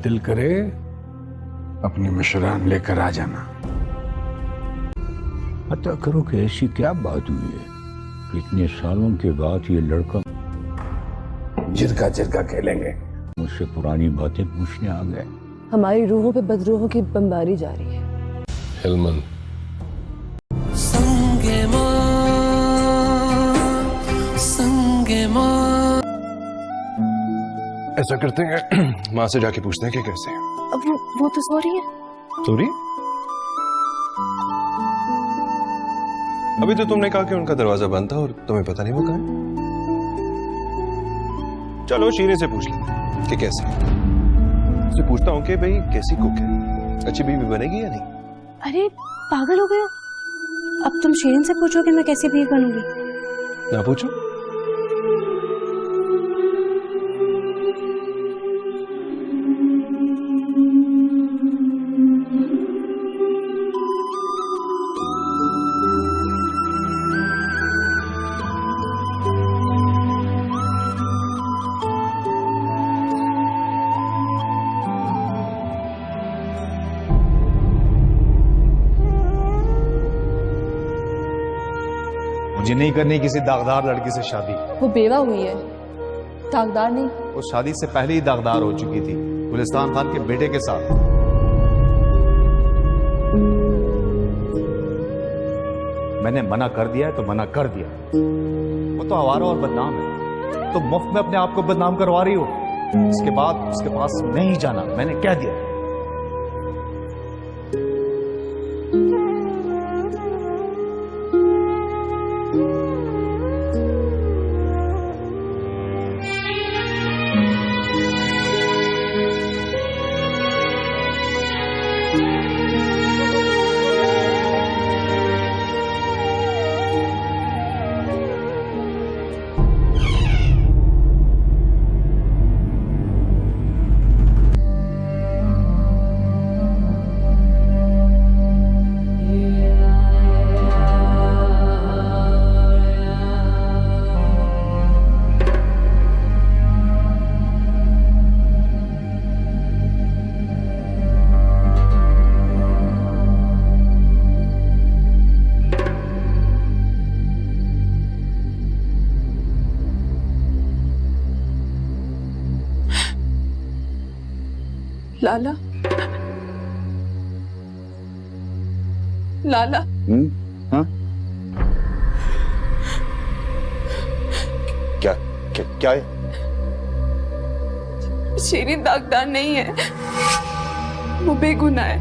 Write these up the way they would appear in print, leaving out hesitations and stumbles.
दिल करे अपनी मशरान लेकर आ जाना। पता करो कि ऐसी क्या बात हुई है कि इतने सालों के बाद ये लड़का जिरका जिरका खेलेंगे। मुझसे पुरानी बातें पूछने आ गए। हमारी रूहों पे बदरूहों की बमबारी जारी है। हिलमन ऐसा करते हैं माँ से जाके पूछते हैं कि कैसे। अब वो तो सॉरी है। सॉरी? अभी तो तुमने कहा कि उनका दरवाजा बंद था और तुम्हें पता नहीं वो कहाँ है। चलो शीरे से पूछ लेते हैं कि कैसे। उससे पूछता हूँ कि भाई कैसी कुक है, अच्छी बीवी बनेगी या नहीं। अरे पागल हो गए हो? अब तुम शीरीन से पूछोगे मैं कैसी बीवी बनूंगी? ना पूछो। मुझे नहीं करनी किसी दागदार लड़की से शादी। वो बेवा हुई है, दागदार नहीं। वो शादी से पहले ही दागदार हो चुकी थी, गुलिस्तान खान के बेटे के साथ। मैंने मना कर दिया है तो मना कर दिया। वो तो आवारा और बदनाम है, तो मुफ्त में अपने आप को बदनाम करवा रही हो। इसके बाद उसके पास नहीं जाना, मैंने कह दिया। लाला, लाला। हाँ? क्या क्या क्या है? शीरीन दागदार नहीं है, वो बेगुनाह है।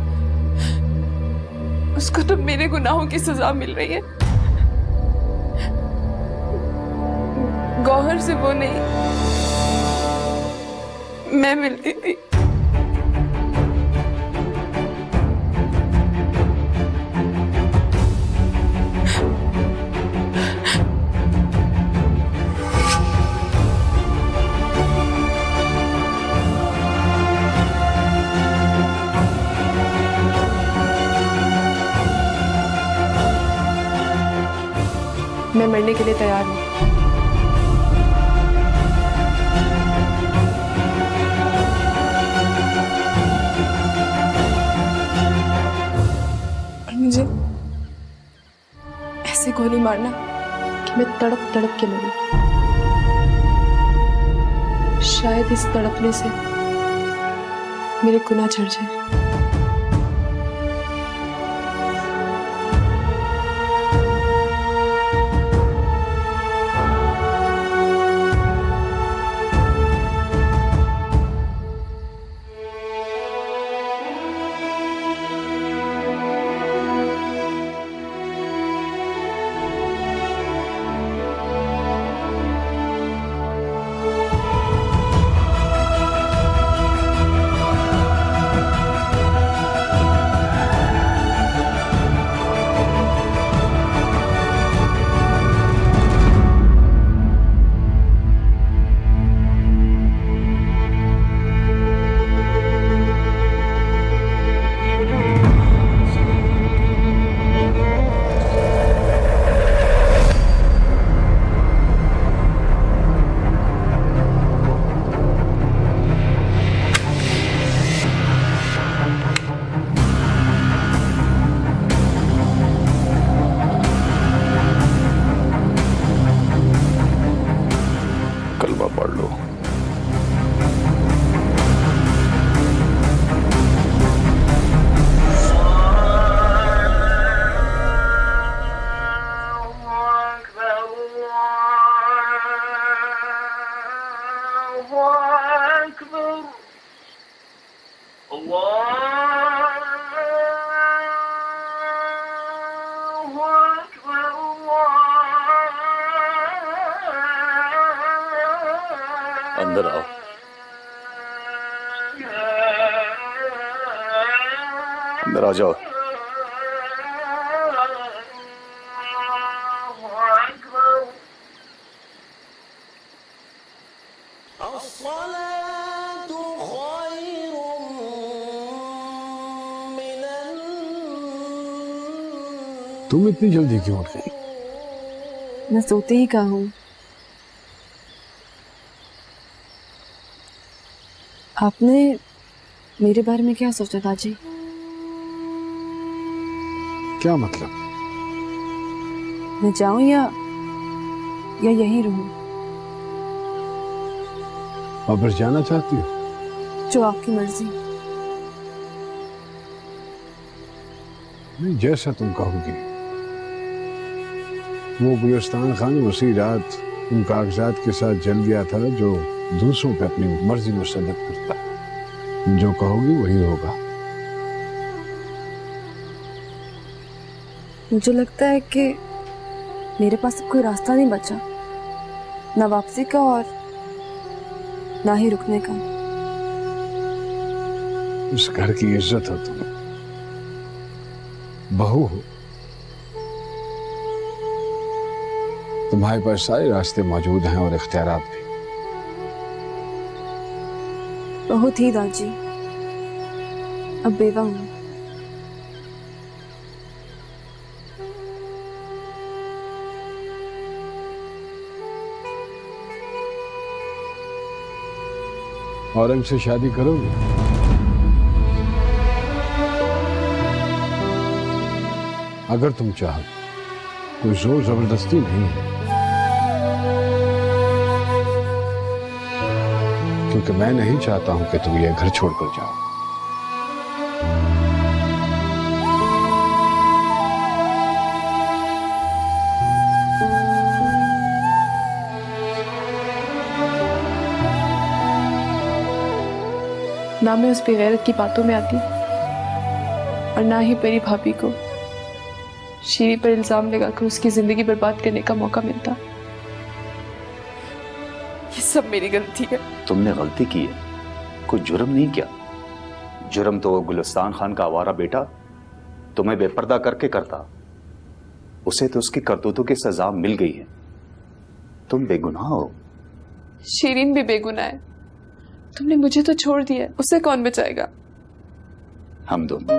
उसको तो मेरे गुनाहों की सजा मिल रही है। गौहर से वो नहीं, मैं मिलती थी। मैं मरने के लिए तैयार हूँ। और मुझे ऐसे गोली मारना कि मैं तड़प तड़प के मरूं। शायद इस तड़पने से मेरे गुनाह झड़ जाए। अंदर आओ। अंदर आ जाओ। तुम इतनी जल्दी क्यों उठ गई? मैं सोते ही कहा हूँ। आपने मेरे बारे में क्या सोचा ताजी? क्या मतलब? मैं जाऊं या यहीं रहूं? वापस जाना चाहती हो? जो आपकी मर्जी। नहीं, जैसा तुम कहोगी। वो गुलिस्तान खान उसी रात उन कागजात के साथ जल गया था जो दूसरों पे अपनी मर्जी मुसल्लत करता है। जो कहोगी वही होगा। मुझे लगता है कि मेरे पास अब कोई रास्ता नहीं बचा, ना वापसी का और ना ही रुकने का। इस घर की इज्जत हो तुम, बहू हो। तुम्हारे पास सारे रास्ते मौजूद हैं और इख्तियारात भी। बहुत ही दाजी, अब बेवा हूं। औरंग से शादी करोगे? अगर तुम चाहो, कोई जोर जबरदस्ती नहीं है, क्योंकि मैं नहीं चाहता हूं कि तुम ये घर छोड़कर जाओ। ना मैं उस बेगैरत की बातों में आती और ना ही परी भाभी को शीरी पर इल्जाम लगाकर उसकी जिंदगी बर्बाद करने का मौका मिलता। ये सब मेरी गलती है। तुमने गलती की है, कोई जुर्म नहीं किया। जुर्म तो गुलिस्तान खान का आवारा बेटा तुम्हें बेपर्दा करके करता। उसे तो उसकी करतूतों की सजा मिल गई है। तुम बेगुनाह हो। शीरीन भी बेगुनाह है। तुमने मुझे तो छोड़ दिया, उसे कौन बचाएगा? हम दोनों।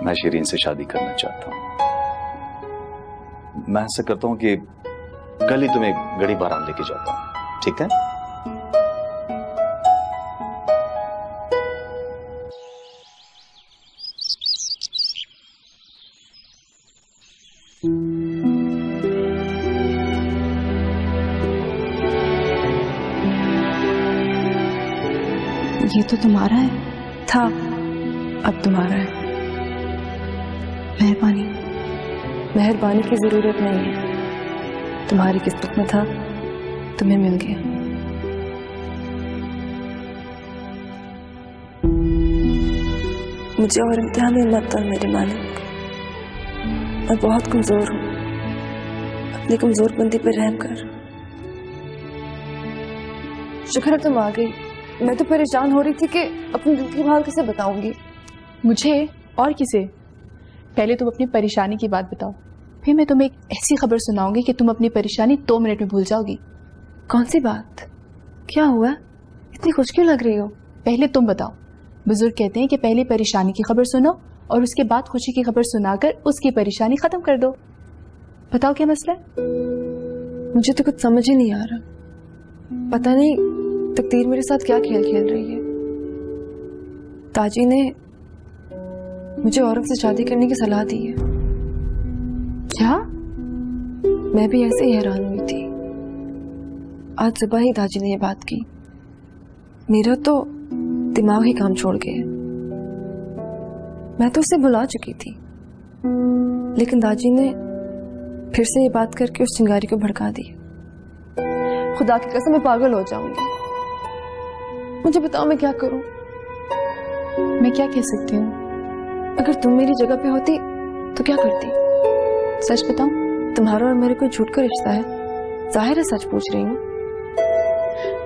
मैं शीरीन से शादी करना चाहता हूं। मैं ऐसा करता हूं कि कल ही तुम्हें गड़ी बाराम लेके जाता हूं, ठीक है? ये तो तुम्हारा है। था, अब तुम्हारा है। मेहरबानी। मेहरबानी की जरूरत नहीं है, तुम्हारी किस्मत में था, तुम्हें मिल गया। मुझे और इम्तिहान में मत दो मेरे मालिक। मैं बहुत कमजोर हूँ, अपनी कमजोरबंदी पर रहम कर। शुक्र है तुम आ गई। मैं तो परेशान हो रही थी कि अपने दिल की हाल किसे बताऊंगी। मुझे और किसे? पहले तुम अपनी परेशानी की बात बताओ, फिर मैं तुम्हें एक ऐसी खबर सुनाऊंगी कि तुम अपनी परेशानी 2 मिनट में भूल जाओगी। कौन सी बात? क्या हुआ? इतनी खुश क्यों लग रही हो? पहले तुम बताओ। बुजुर्ग कहते हैं कि पहले परेशानी की खबर सुनो और उसके बाद खुशी की खबर सुनाकर उसकी परेशानी खत्म कर दो। बताओ क्या मसला है? मुझे तो कुछ समझ ही नहीं आ रहा। पता नहीं तकदीर मेरे साथ क्या खेल खेल रही है। ताजी ने मुझे औरंग से शादी करने की सलाह दी है। क्या? मैं भी ऐसे ही हैरान हुई थी। आज सुबह ही दाजी ने ये बात की। मेरा तो दिमाग ही काम छोड़ गया। मैं तो उसे बुला चुकी थी, लेकिन दाजी ने फिर से ये बात करके उस चिंगारी को भड़का दी। खुदा की कसम मैं पागल हो जाऊंगी। मुझे बताओ मैं क्या करूं? मैं क्या कह सकती हूँ? अगर तुम मेरी जगह पे होती तो क्या करती? सच बताऊं? तुम्हारा और मेरे कोई झूठ का रिश्ता है, जाहिर है सच पूछ रही हूँ।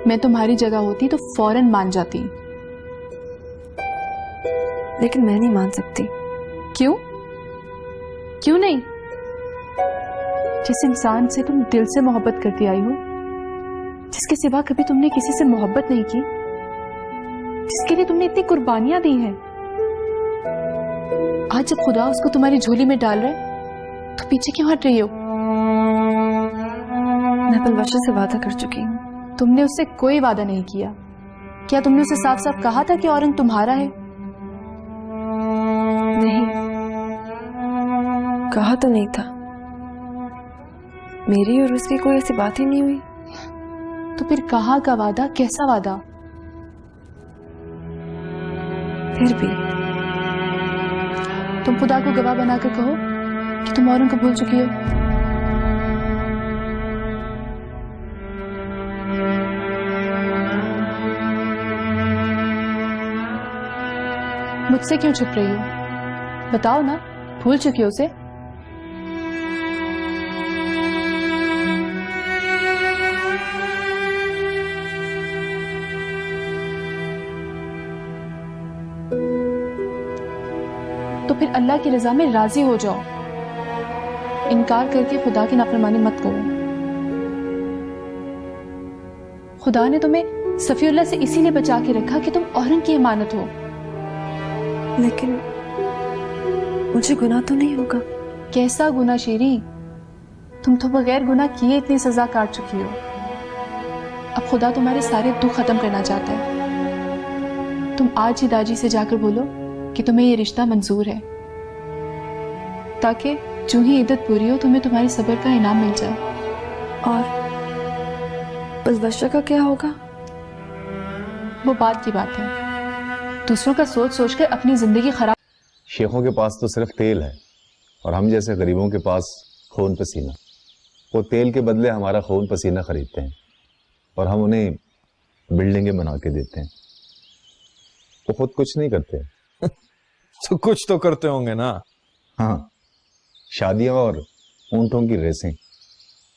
मैं तुम्हारी जगह होती तो फौरन मान जाती। लेकिन मैं नहीं मान सकती। क्यों? क्यों नहीं? जिस इंसान से तुम दिल से मोहब्बत करती आई हो, जिसके सिवा कभी तुमने किसी से मोहब्बत नहीं की, जिसके लिए तुमने इतनी कुर्बानियां दी हैं, आज जब खुदा उसको तुम्हारी झोली में डाल रहा है तो पीछे क्यों हट रही हो? मैं पलवशा से वादा कर चुकी हूँ। तुमने उससे कोई वादा नहीं किया। क्या तुमने उसे साफ साफ कहा था कि औरंग तुम्हारा है? नहीं, कहा तो नहीं था। मेरी और उसकी कोई ऐसी बात ही नहीं हुई। तो फिर कहा का वादा कैसा वादा? फिर भी तुम खुदा को गवाह बनाकर कहो कि तुम औरंग को भूल चुकी हो। मुझसे क्यों छुप रही हो? बताओ ना, भूल चुकी हो उसे? तो फिर अल्लाह की रजा में राजी हो जाओ। इनकार करके खुदा की नाफरमानी मत करो। खुदा ने तुम्हें सफीउल्लाह से इसीलिए बचा के रखा कि तुम औरंग की अमानत हो। लेकिन मुझे गुनाह तो नहीं होगा? कैसा गुनाह शेरी? तुम तो बगैर गुनाह किए इतनी सजा काट चुकी हो। अब खुदा तुम्हारे सारे दुख खत्म करना चाहता है। तुम आज ही दाजी से जाकर बोलो कि तुम्हें ये रिश्ता मंजूर है, ताकि जो ही इद्दत पूरी हो तुम्हें तुम्हारे सब्र का इनाम मिल जाए। और पलवशा का क्या होगा? वो बात की बात है। दूसरों का सोच सोचकर अपनी जिंदगी खराब। शेखों के पास तो सिर्फ तेल है और हम जैसे गरीबों के पास खून पसीना। वो तेल के बदले हमारा खून पसीना खरीदते हैं और हम उन्हें बिल्डिंगें बना के देते हैं। वो खुद कुछ नहीं करते। तो कुछ तो करते होंगे ना? हाँ, शादियां और ऊंटों की रेसें।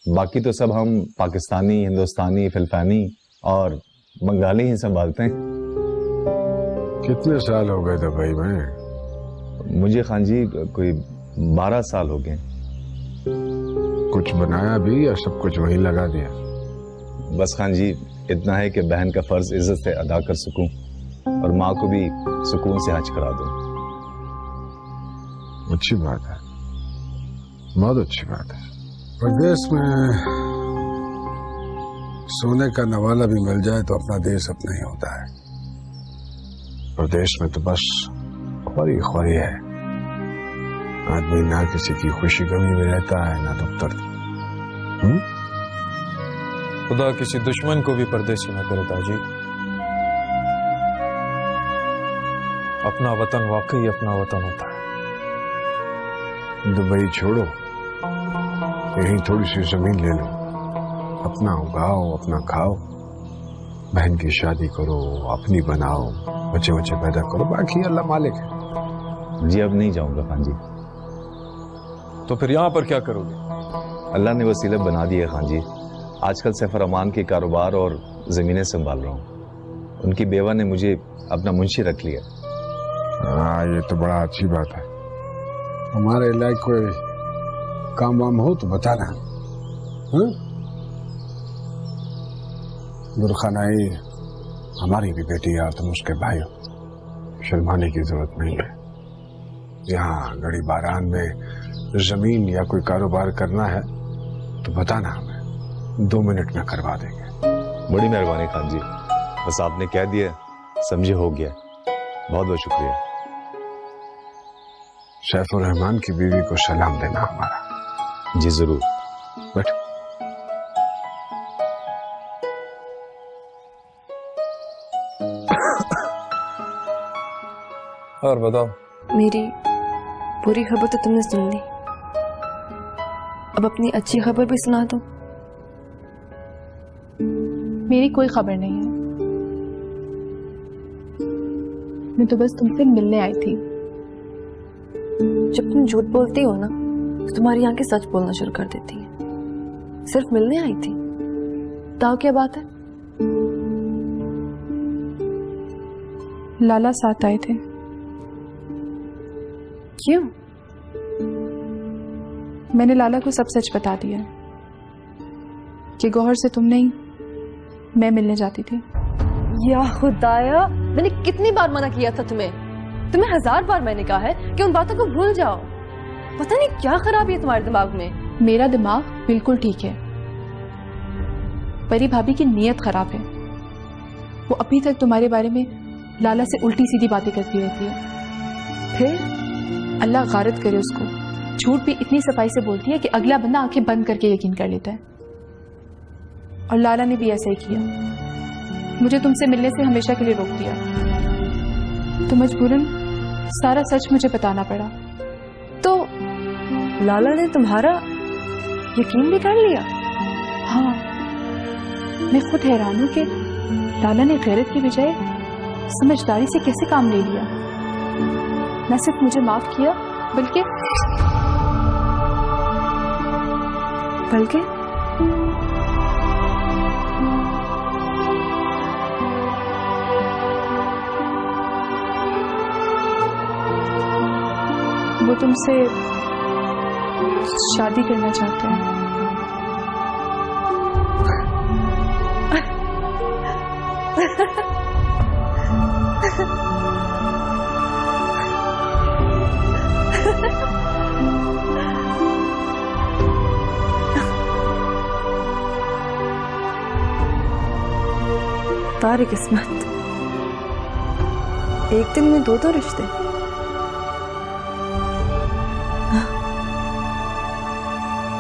बाकी तो सब हम पाकिस्तानी, हिंदुस्तानी, फिलिपानी और बंगाली ही संभालते हैं। कितने साल हो गए दुबई में? मुझे खान जी कोई 12 साल हो गए। कुछ बनाया भी या सब कुछ वहीं लगा दिया? बस खान जी इतना है कि बहन का फर्ज इज्जत से अदा कर सकूं और माँ को भी सुकून से हज करा दूं। अच्छी बात है, बहुत अच्छी बात है। प्रदेश में सोने का नवाला भी मिल जाए तो अपना देश अपना ही होता है। प्रदेश में तो बस ख्वारी ख्वारी है। आदमी ना किसी की खुशी गमी में रहता है ना दुख दर्द। खुदा किसी दुश्मन को भी परदेसी न करे दाजी। अपना वतन वाकई अपना वतन होता है। दुबई छोड़ो, यहीं थोड़ी सी जमीन ले लो, अपना उगाओ, अपना खाओ, बहन की शादी करो, अपनी बनाओ, बच्चे बच्चे पैदा करो, बाकी अल्लाह मालिक है। जी अब नहीं जाऊंगा खान जी। तो फिर यहां पर क्या करोगे? अल्लाह ने वसीला बना दिया खान जी। आजकल सफर अमान के कारोबार और जमीनें संभाल रहा हूँ। उनकी बेवा ने मुझे अपना मुंशी रख लिया। हाँ, ये तो बड़ा अच्छी बात है। हमारे इलाके कोई काम वाम हो तो बताना। दुर्खानाई हमारी भी बेटी है और तुम उसके भाई हो, शर्माने की जरूरत नहीं है। यहाँ गड़ी बारान में जमीन या कोई कारोबार करना है तो बताना, हमें 2 मिनट में करवा देंगे। बड़ी मेहरबानी खान जी, बस आपने कह दिया समझे हो गया। बहुत बहुत शुक्रिया। सैफुर रहमान की बीवी को सलाम देना हमारा। जी जरूर। बैठो। और बताओ। मेरी बुरी खबर तो तुमने सुन ली, अब अपनी अच्छी खबर भी सुना दो। मेरी कोई खबर नहीं है। मैं तो बस तुमसे मिलने आई थी। जब तुम झूठ बोलती हो ना तो तुम्हारी आंखें सच बोलना शुरू कर देती हैं। सिर्फ मिलने आई थी, बताओ क्या बात है? लाला साथ आए थे। क्यों? मैंने लाला को सब सच बता दिया कि गौहर से तुम नहीं, मैं मिलने जाती थी। या खुदाया, मैंने कितनी बार मना किया था तुम्हें 1000 बार मैंने कहा है कि उन बातों को भूल जाओ। पता नहीं क्या खराबी है तुम्हारे दिमाग में। मेरा दिमाग बिल्कुल ठीक है, परी भाभी की नीयत खराब है। वो अभी तक तुम्हारे बारे में लाला से उल्टी सीधी बातें करती रहती है। फिर अल्लाह गारत करे उसको, झूठ भी इतनी सफाई से बोलती है कि अगला बंदा आंखें बंद करके यकीन कर लेता है। और लाला ने भी ऐसा ही किया, मुझे तुमसे मिलने से हमेशा के लिए रोक दिया। तो मजबूरन सारा सच मुझे बताना पड़ा। तो लाला ने तुम्हारा यकीन भी कर लिया? हाँ, मैं खुद हैरान हूं कि लाला ने गैरत की बजाय समझदारी से कैसे काम ले लिया। न सिर्फ मुझे माफ किया बल्कि वो तुमसे शादी करना चाहते हैं। तारी किस्मत, एक दिन में 2 रिश्ते।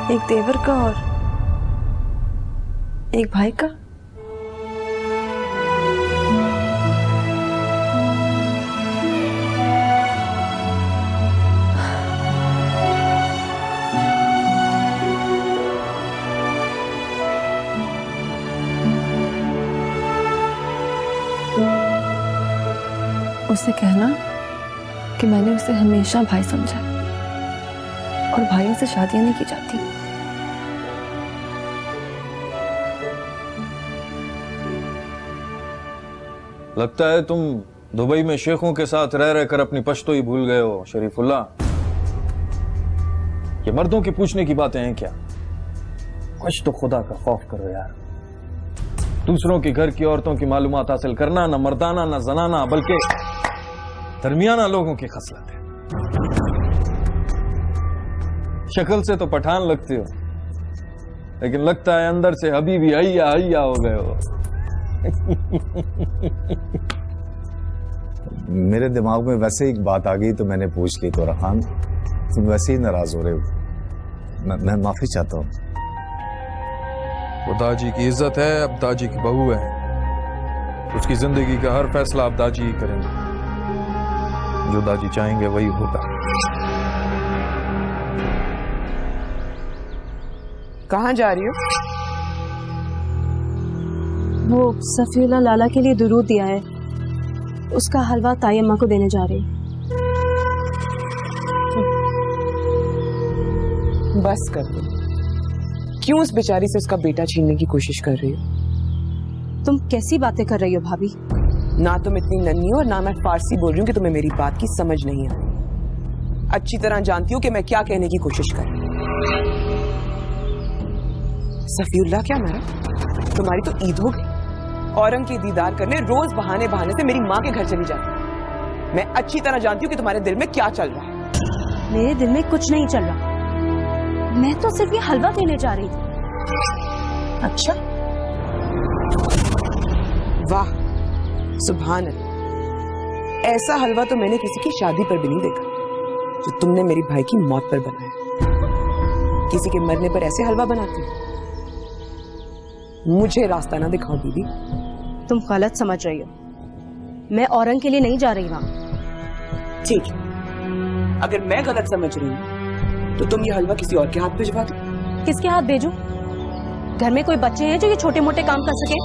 एक देवर का और एक भाई का। उसे कहना कि मैंने उसे हमेशा भाई समझा और भाइयों से शादियां नहीं की जाती। लगता है तुम दुबई में शेखों के साथ रह रहकर अपनी पश्तो ही भूल गए हो शरीफुल्लाह। ये मर्दों के पूछने की बातें हैं क्या? कुछ तो खुदा का खौफ करो यार। दूसरों के घर की औरतों की मालूमात हासिल करना न मर्दाना न जनाना बल्कि दरमियाना लोगों की खसलत है। शक्ल से तो पठान लगते हो, लेकिन लगता है अंदर से अभी भी अय्या अय्या हो गए हो। मेरे दिमाग में वैसे एक बात आ गई तो मैंने पूछ ली। तोरा खान, तुम वैसे ही नाराज हो रहे हो, मैं माफी चाहता हूँ। वो दाजी की इज्जत है, अब दाजी की बहू है, उसकी जिंदगी का हर फैसला अब दाजी ही करेंगे। जो दाजी चाहेंगे वही होगा। कहाँ जा रही हो? वो सफीउल्लाह लाला के लिए दुरूद दिया है, उसका हलवा ताई अम्मा को देने जा रही। बस कर दो, क्यों उस बेचारी से उसका बेटा छीनने की कोशिश कर रही हो? तुम कैसी बातें कर रही हो भाभी? ना तुम इतनी नन्ही हो और ना मैं फारसी बोल रही हूँ कि तुम्हें मेरी बात की समझ नहीं आ रही। अच्छी तरह जानती हूँ कि मैं क्या कहने की कोशिश कर रही हूँ। सफीउल्लाह क्या मारा? तुम्हारी तो ईद हो गई। औरंग के दीदार करने रोज बहाने बहाने से मेरी माँ के घर चली जाती। मैं अच्छी तरह जानती हूँ कि तुम्हारे दिल में क्या चल रहा है। मेरे दिल में कुछ नहीं चल रहा, मैं तो सिर्फ ये हलवा देने जा रही थी। अच्छा, वाह सुभान अल्लाह, ऐसा हलवा तो मैंने किसी की शादी पर भी नहीं देखा जो तुमने मेरी भाई की मौत पर बनाया। किसी के मरने पर ऐसे हलवा बनाती हो? मुझे रास्ता ना दिखाओ दीदी। तुम गलत समझ रही हो, मैं औरंग के लिए नहीं जा रही वहां। ठीक है, अगर मैं गलत समझ रही हूँ तो तुम ये हलवा किसी और के हाथ भिजवा दो। किसके हाथ भेजूं? घर में कोई बच्चे हैं जो ये छोटे मोटे काम कर सके?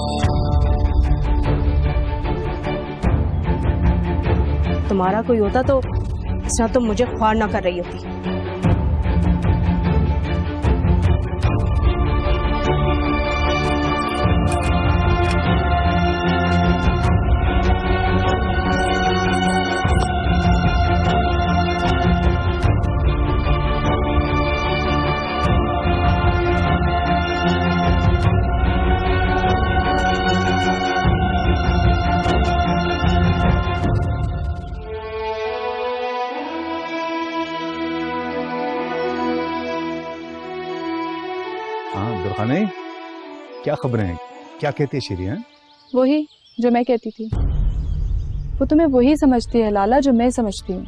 तुम्हारा कोई होता तो इस तरह तुम मुझे ख्वार ना कर रही होती। दुर्खाने, क्या खबरें हैं? क्या कहती है शीरी? हैं वही जो मैं कहती थी, वो तुम्हें वही समझती है लाला जो मैं समझती हूँ।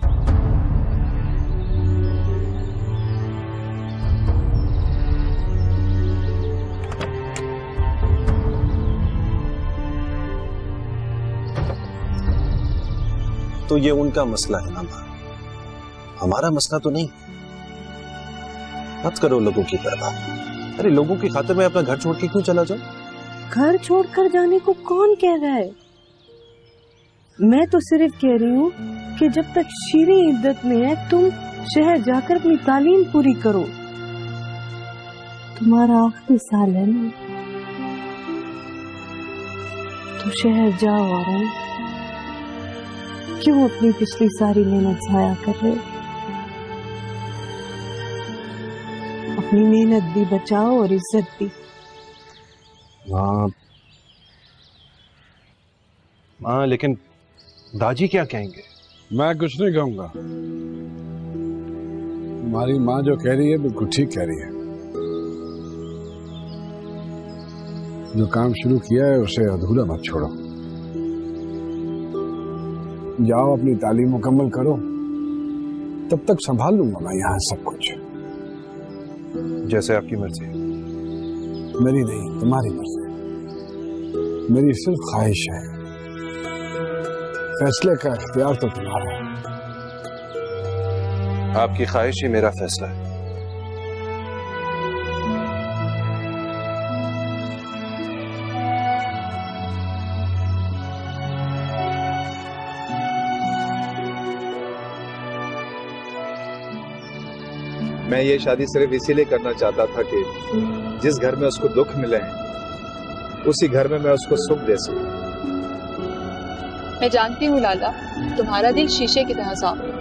तो ये उनका मसला है ना माँ, हमारा मसला तो नहीं। मत करो लोगों की परवाह। अरे लोगों की खातिर मैं अपना घर छोड़ के क्यों चला जाऊं? घर छोड़कर जाने को कौन कह रहा है? मैं तो सिर्फ कह रही हूँ कि जब तक शीरी इद्दत में है तुम शहर जाकर अपनी तालीम पूरी करो। तुम्हारा आखिरी साल है ना, तो शहर जाओ और क्यों अपनी पिछली सारी मेहनत जाया कर रहे? अपनी मेहनत भी बचाओ और इज्जत भी। माँ लेकिन दादी क्या कहेंगे? मैं कुछ नहीं कहूंगा। तुम्हारी माँ जो कह रही है बिल्कुल ठीक कह रही है। जो काम शुरू किया है उसे अधूरा मत छोड़ो। जाओ अपनी तालीम मुकम्मल करो, तब तक संभाल लूंगा मैं यहाँ सब कुछ। जैसे आपकी मर्जी। मेरी नहीं, तुम्हारी मर्जी। मेरी सिर्फ ख्वाहिश है, फैसले का इख्तियार तो तुम्हारा है। आपकी ख्वाहिश ही मेरा फैसला है। मैं ये शादी सिर्फ इसीलिए करना चाहता था कि जिस घर में उसको दुख मिले उसी घर में मैं उसको सुख दे सकूं। मैं जानती हूँ लाला, तुम्हारा दिल शीशे की तरह साफ है।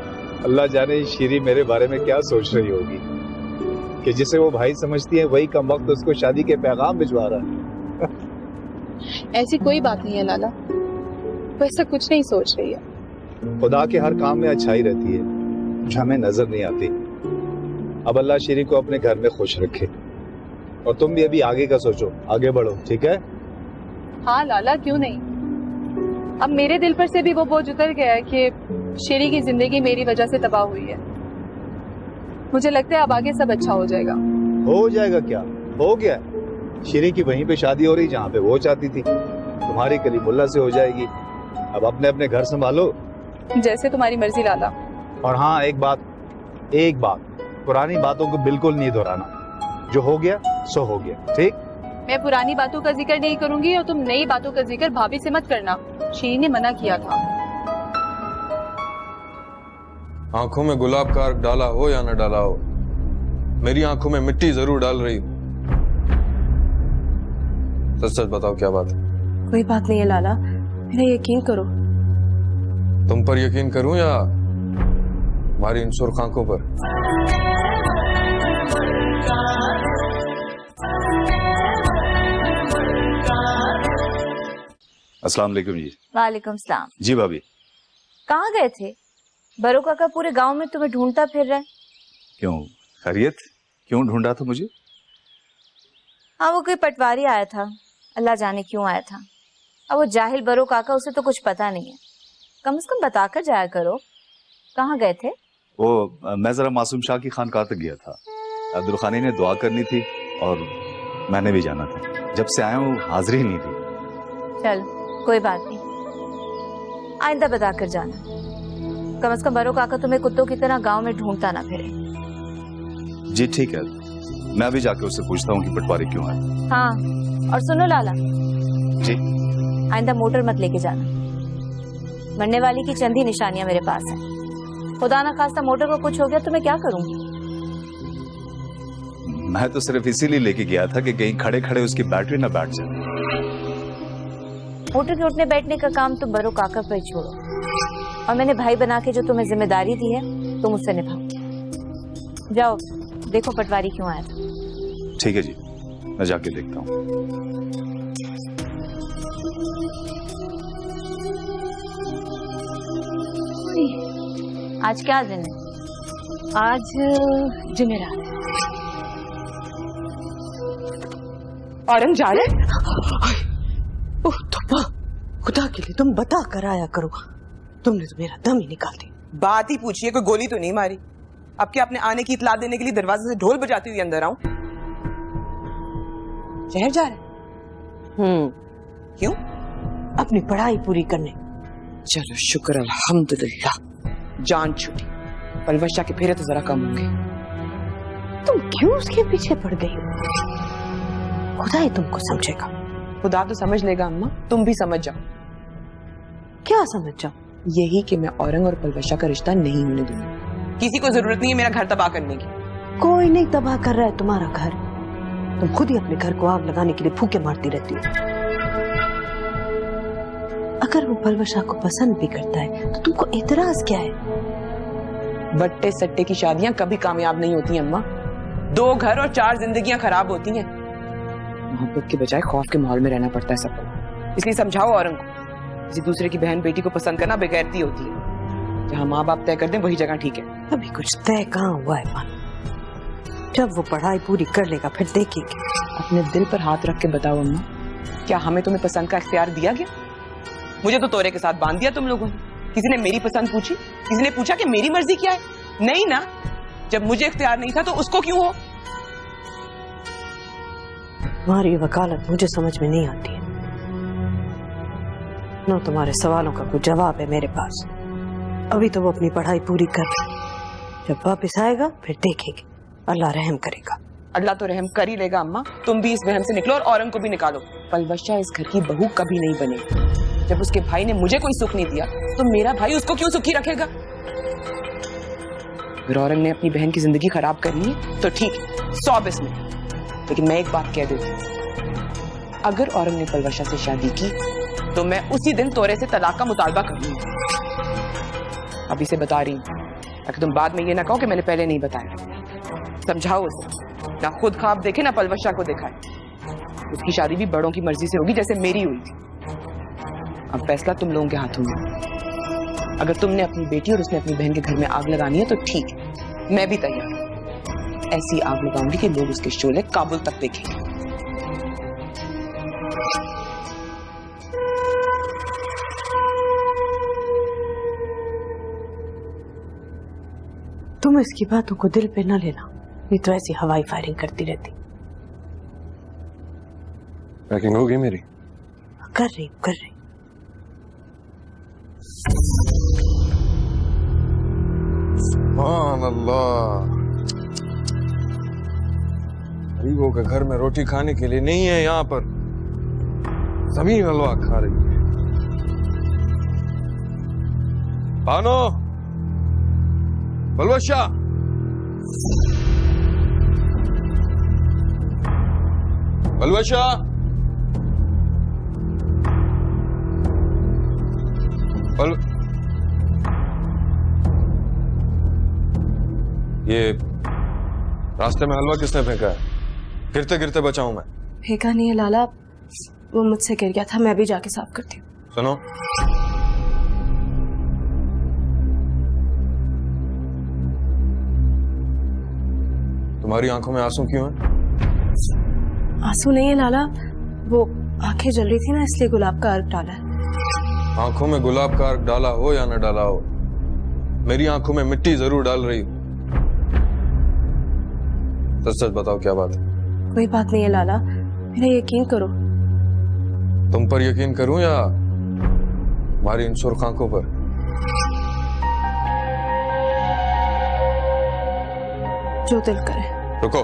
अल्लाह जाने शीरी मेरे बारे में क्या सोच रही होगी कि जिसे वो भाई समझती है वही कम वक्त उसको शादी के पैगाम भिजवा रहा है। ऐसी कोई बात नहीं है लाला, वो ऐसा कुछ नहीं सोच रही है। खुदा के हर काम में अच्छाई रहती है जो हमें नजर नहीं आती। अब अल्लाह शीरी को अपने घर में खुश रखे और तुम भी अभी आगे का सोचो, आगे बढ़ो, ठीक है? हाँ लाला, क्यों नहीं। अब मेरे दिल पर से भी वो बोझ उतर गया है कि शीरी की जिंदगी मेरी वजह से तबाह हुई है। मुझे लगता है अब आगे सब अच्छा हो जाएगा। हो जाएगा क्या? हो गया। शीरी की वहीं पे शादी हो रही जहाँ पे वो चाहती थी। तुम्हारी कलीमुल्लाह से हो जाएगी। अब अपने अपने घर संभालो। जैसे तुम्हारी मर्जी लाला। और हाँ, एक बात, पुरानी बातों को बिल्कुल नहीं दोहराना। जो हो गया सो हो गया, ठीक? मैं पुरानी बातों का जिक्र नहीं करूंगी और तुम नई बातों का जिक्र भाभी से मत करना। शीरी ने मना किया था। आंखों में गुलाब का अर्क डाला हो या न डाला हो, मेरी आंखों में मिट्टी जरूर डाल रही हो। सच सच बताओ क्या बात है? कोई बात नहीं है लाला, मेरा यकीन करो। तुम पर यकीन करूं या हमारी इन सुर्ख आंखों पर? अस्सलाम वालेकुम जी। वालेकुम सलाम। जी भाभी। कहाँ गए थे? बरो काका पूरे गांव में तुम्हें ढूंढता फिर रहा है। क्यों, खैरियत? क्यों ढूंढा था मुझे? हाँ, वो कोई पटवारी आया था, अल्लाह जाने क्यों आया था। अब वो जाहिल बरो काका, उसे तो कुछ पता नहीं है। कम से कम बताकर जाया करो। कहाँ गए थे? वो मैं जरा मासूम शाह की खानकाह तक गया था। अब्दुल खानी ने दुआ करनी थी और मैंने भी जाना था। जब से आया हूँ हाजिर ही नहीं थी। चल कोई बात नहीं, आइंदा बताकर जाना। कम से कम बरो काका तुम्हें कुत्तों की तरह गांव में ढूंढता ना फिरे। जी ठीक है, मैं भी जाके उससे पूछता हूँ कि पटवारी क्यों आए। हाँ, और सुनो लाला जी, आइंदा मोटर मत लेके जाना। मरने वाली की चंद ही निशानियां मेरे पास हैं। खुदा ना खास्ता मोटर को कुछ हो गया तो मैं क्या करूंगी? मैं तो सिर्फ इसीलिए लेके गया था कि कहीं खड़े खड़े उसकी बैटरी ना बैठ जाए। मोटर के उठने बैठने का काम तुम बरो काका पर छोड़ो, और मैंने भाई बना के जो तुम्हें जिम्मेदारी दी है तुम उससे निभाओ। जाओ देखो पटवारी क्यों आया था। ठीक है जी, मैं जाके देखता हूँ। आज क्या दिन है? आज जुमेरात। औरंग जा रहे? ओह तौबा, खुदा के लिए तुम बता कर आया करो। तुमने तो मेरा दम ही निकाल दिया। बात ही पूछिए, कोई गोली तो नहीं मारी? अब क्या अपने आने की इतला देने के लिए दरवाजे से ढोल बजाती हुई अंदर आऊं? शहर जा रहे? क्यों? अपनी पढ़ाई पूरी करने। चलो शुक्र अल्हम्दुलिल्लाह, जान छूटी। पलवशा के फेरे तो जरा कम होंगे। तुम क्यों उसके पीछे पड़ गई हो? खुदा ही तुमको समझेगा। खुदा तो समझ लेगा अम्मा, तुम भी समझ जाओ। क्या समझ जाओ? यही कि मैं औरंग और पलवशा का रिश्ता नहीं होने दूंगी। किसी को जरूरत नहीं है मेरा घर तबाह करने की। कोई नहीं तबाह कर रहा है तुम्हारा घर, तुम खुद ही अपने घर को आग लगाने के लिए फूके मारती रहती हो। अगर वो पलवशा को पसंद भी करता है तो तुमको एतराज क्या है? बट्टे सट्टे की शादियां कभी कामयाब नहीं होती अम्मा। 2 घर और 4 जिंदगियां खराब होती हैं। मोहब्बत के बजाय खौफ के माहौल में रहना पड़ता है सबको। इसलिए समझाओ औरंग को, किसी दूसरे की बहन बेटी को पसंद करना बेगैरती होती है। जहां माँ बाप तय कर दें वही जगह ठीक है। अभी कुछ तय कहाँ हुआ है मान, जब वो पढ़ाई पूरी कर लेगा फिर देखेंगे। अपने दिल पर हाथ रख के बताओ अम्मा, क्या हमें तुम्हें पसंद का इख्तियार दिया गया? मुझे तो तोरे के साथ बांध दिया तुम लोगों ने। किसी ने मेरी पसंद पूछी? किसी ने पूछा कि मेरी मर्जी क्या है? नहीं ना। जब मुझे इख्तियार नहीं था तो उसको क्यों हो? तुम्हारी वकालत मुझे समझ में नहीं आती है, ना तुम्हारे सवालों का कोई जवाब है मेरे पास। अभी तो वो अपनी पढ़ाई पूरी कर रही, जब वापस आएगा फिर देखेंगे, अल्लाह रहम करेगा। अल्लाह तो रहम कर ही लेगा अम्मा। तुम भी इस वहम से निकलो और औरंग को भी निकालो। पलवशा इस घर की बहू कभी नहीं बनेगी। जब उसके भाई ने मुझे कोई सुख नहीं दिया तो मेरा भाई उसको क्यों सुखी रखेगा? अगर औरंग ने अपनी बहन की जिंदगी खराब करनी है तो ठीक है, 100 बिस में। लेकिन मैं एक बात कह देती हूँ, अगर औरंग ने पलवशा से शादी की तो मैं उसी दिन तोरे से तलाक का मुतालबा करूंगी। अभी से बता रही हूँ, ताकि तुम बाद में ये ना कहो कि मैंने पहले नहीं बताया। समझाओ उसे, ना खुद ख्वाब देखे ना पलवशा को दिखाए। उसकी शादी भी बड़ों की मर्जी से होगी जैसे मेरी हुई थी। अब फैसला तुम लोगों के हाथों में। अगर तुमने अपनी बेटी और उसने अपनी बहन के घर में आग लगानी है तो ठीक है, मैं भी तैयार हूं। ऐसी आग लगाऊंगी कि लोग उसके शोले काबुल तक देखेंगे। तुम इसकी बातों को दिल पे न लेना, नहीं तो ऐसी हवाई फायरिंग करती रहती। पैकिंग होगी मेरी? कर रही। सुभान अल्लाह, गरीबों के घर में रोटी खाने के लिए नहीं है, यहाँ पर जमीन हलवा खा रही है। बानो, पलवशा, पलवशा, ये रास्ते में हलवा किसने फेंका है? गिरते गिरते बचाऊं मैं? फेंका नहीं है लाला, वो मुझसे गिर गया था, मैं भी जाके साफ करती हूँ। सुनो, तुम्हारी आंखों में आंसू क्यों है? आंसू नहीं है लाला, वो आंखें जल रही थी ना, इसलिए गुलाब का अर्क डाला है। आंखों में गुलाब का अर्क डाला हो या न डाला हो, मेरी आंखों में मिट्टी जरूर डाल रही हो। सच सच बताओ क्या बात है? कोई बात नहीं है लाला, मेरा यकीन करो। तुम पर यकीन करूं या तुम्हारी इन सुर्ख आंखों पर? जो दिल करे। रुको,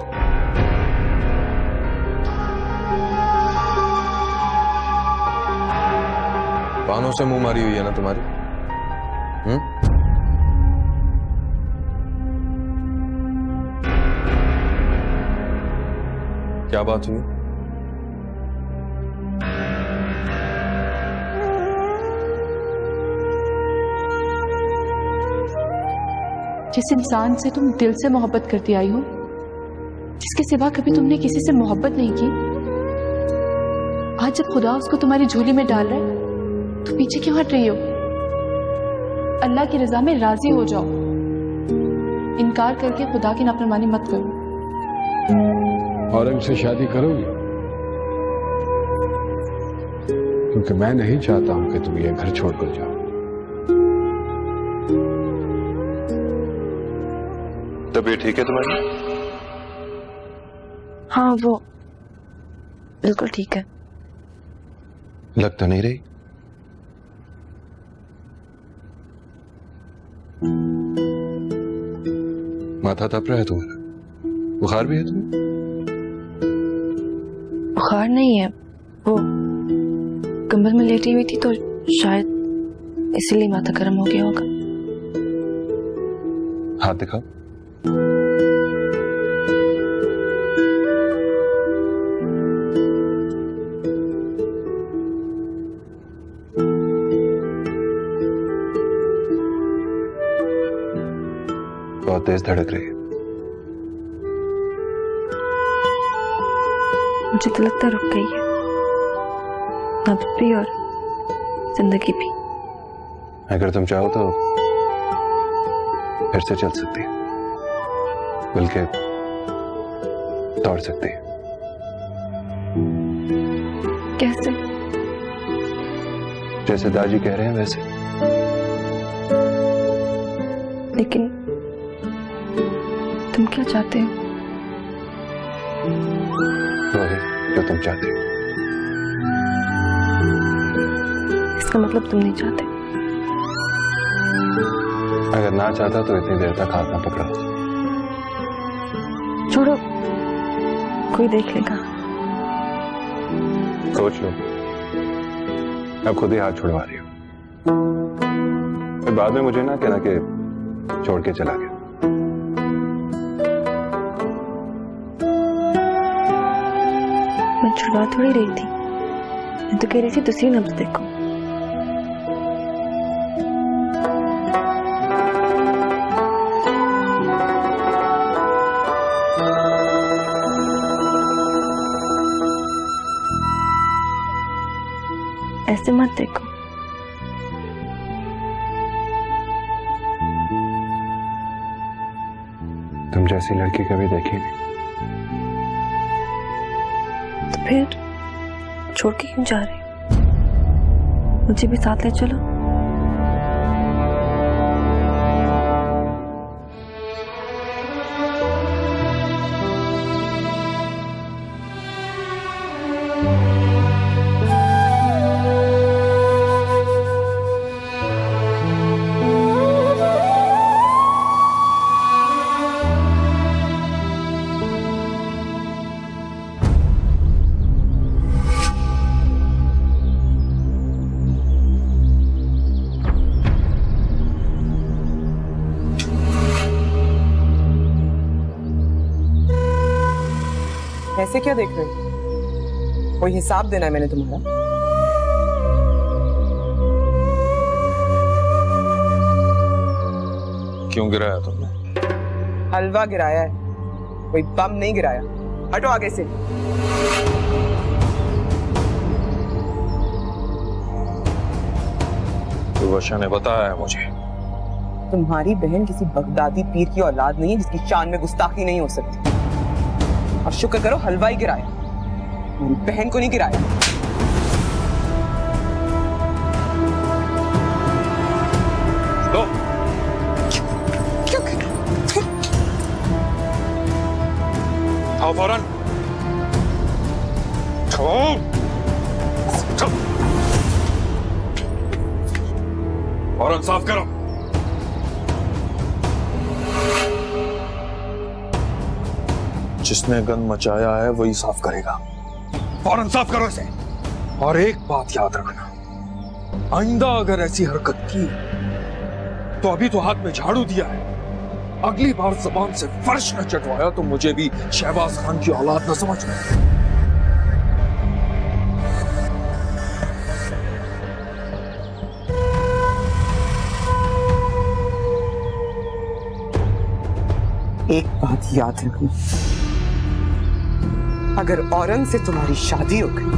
बानों से मुंह मारी हुई है ना तुम्हारी? क्या बात हुई? जिस इंसान से तुम दिल से मोहब्बत करती आई हो, जिसके सिवा कभी तुमने किसी से मोहब्बत नहीं की, आज जब खुदा उसको तुम्हारी झोली में डाल रहा है तो पीछे क्यों हट रही हो? अल्लाह की रजा में राजी हो जाओ। इनकार करके खुदा की नाफरमानी मत करो। औरंग से शादी करोगी? क्योंकि मैं नहीं चाहता हूं कि तुम ये घर छोड़कर जाओ। तबीयत ठीक है तुम्हारी? हाँ, वो बिल्कुल ठीक है। लग तो नहीं रही। माथा तप रहा है तुम्हारा? बुखार भी है तुम्हें? बुखार नहीं है, वो कंबल में लेटी हुई थी तो शायद इसीलिए माथा गर्म हो गया होगा। हाथ दिखाओ। बहुत तेज धड़क रही है। मुझे तो लगता रुक गई है, अब भी और जिंदगी भी। अगर तुम चाहो तो फिर से चल सकती है, बल्कि दौड़ सकती है। कैसे? जैसे दादी कह रहे हैं वैसे। लेकिन तुम क्या चाहते हो? वो है जो तुम चाहते हो। इसका मतलब तुम नहीं चाहते। अगर ना चाहता तो इतनी देर तक हाथ ना पकड़ा होता। छोड़ो, कोई देख लेगा। सोच लो, अब खुद ही हाथ छुड़वा रही हो। फिर बाद में मुझे ना कहना कि छोड़ के चला गया। मैं छुड़वा थोड़ी रही थी, मैं तो कह रही थी दूसरी नब्ज देखो। ऐसे मत देखो। तुम जैसी लड़की कभी देखी नहीं। तो फिर छोड़ के क्यों जा रहे हो? मुझे भी साथ ले चलो। ऐसे क्या देख रहे हो? कोई हिसाब देना है मैंने तुम्हारा? क्यों गिराया तुमने? हलवा गिराया है, कोई बम नहीं गिराया। हटो आगे से। वर्षा ने बताया है मुझे। तुम्हारी बहन किसी बगदादी पीर की औलाद नहीं है जिसकी शान में गुस्ताखी नहीं हो सकती। और शुक्र करो हलवा ही गिराया, मेरी बहन को नहीं गिराया। दो। आओ फौरन। फौरन साफ करो। जिसने गंद मचाया है वही साफ करेगा। फौरन साफ करो इसे। और एक बात याद रखना, आइंदा अगर ऐसी हरकत की तो अभी तो हाथ में झाड़ू दिया है, अगली बार जबान से फर्श न चटवाया तो मुझे भी शहबाज खान की औलाद न समझना। एक बात याद रखना, अगर औरंग से तुम्हारी शादी हो गई